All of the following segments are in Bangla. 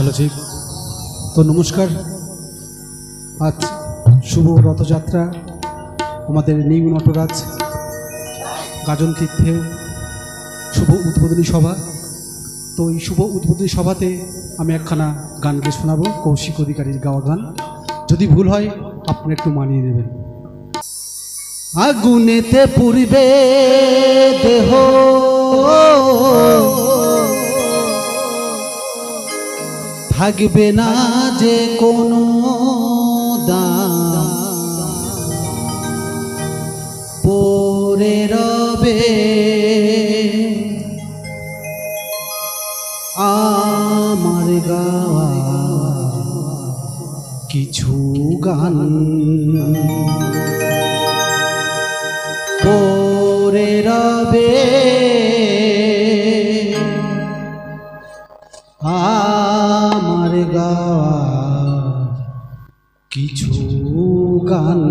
हेलो जी। तो नमस्कार। आज शुभ रथयात्रा हमारे निউ नटराज गाजन तीर्थे शुभ उद्बोधनी सभा। तो ये शुभ उद्बोधनी सभाते आमी एकखाना गान गे शोनाबो, कौशिक अधिकारीर गाওয়া गान। यदि भूल হয় आपनि एकटु मानिয়ে নেবেন। आगुनेते पुरबे देह থাকবে না যে কোনো দাম, পড়ে রবে আমার গাওয়া কিছু গান, পড়ে রবে আমার গাওয়া কিছু গান।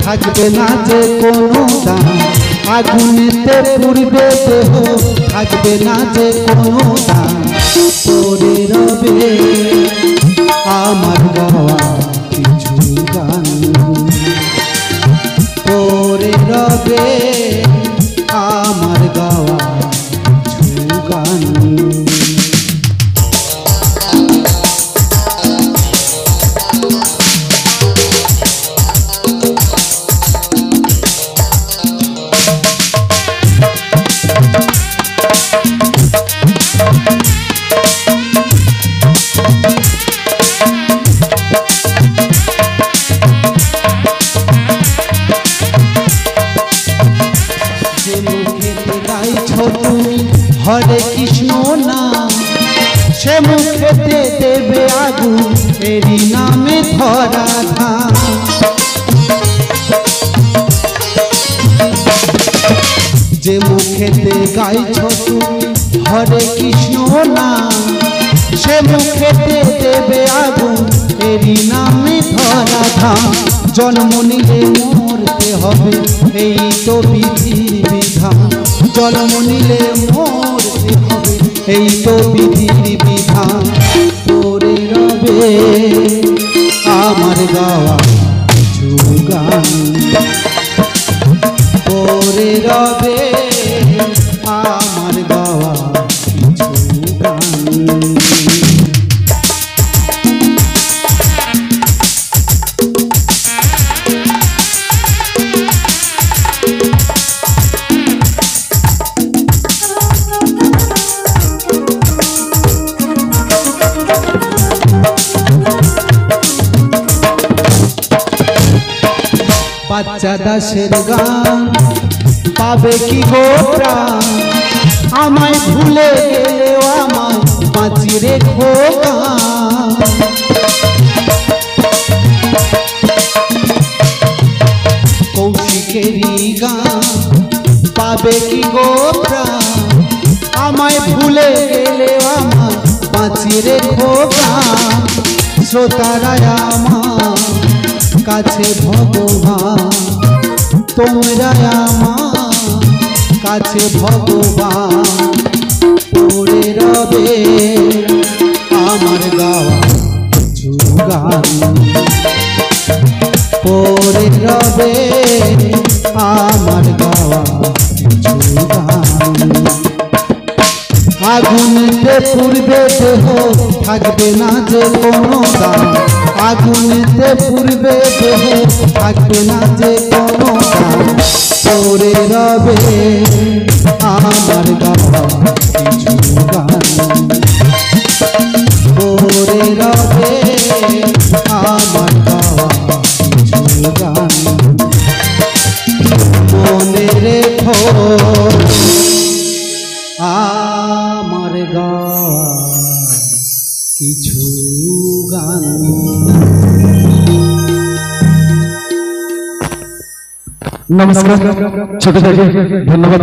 থাকবে না যে কোনো দাম, আগুনেতে পুড়বে দেহ থাকবে না যে কোনো দাম, পড়ে রবে আমার গাওয়া কিছু গান, পড়ে রবে আমার গাওয়া কিছু গান। हरे कृष्ण नाम से मुखेते देवे आगुन एरी नामे धरा धाम, जे मुखेते गाइछो तुमी हरे कृष्ण नाम से मुखेते देवे आगुन एरी नामे धरा धाम, जन्म निले मरते हबे एई तो विधिर विधान, जन्म निले मरते हबे एई तो विधिर विधान, पड़े रबे आमार गाওয়া কিছু গান, পড়ে রবে আমার গাওয়া কিছু গান। বাচ্চা দাসের গান পাবে কি গো প্রাণ, আমায় ভুলে গেলেও আমায় বাঁচিয়ে রেখো গান, কৌশিকেরই গান পাবে কি গো প্রাণ, আমায় ভুলে গেলেও আমায় বাঁচিয়ে রেখো গান, শ্রোতারা আমার কাছে ভগবান, তোমরা আমার কাছে ভগবান, পড়ে রবে আমার গাওয়া কিছু গান, পড়ে রবে আমার গাওয়া কিছু গান। আগুনেতে পুড়বে দেহ থাকবে না যে কোনো দাম, আগুনেতে পুড়বে দেহ থাকবে না যে কোনো দাম, পড়ে রবে আমার গাওয়া কিছু গান, পড়ে রবে আমার গাওয়া কিছু গান। মনে রেখো আমার গাওয়া কিছু গান। নমস্কার ছোট থেকে ধন্যবাদ।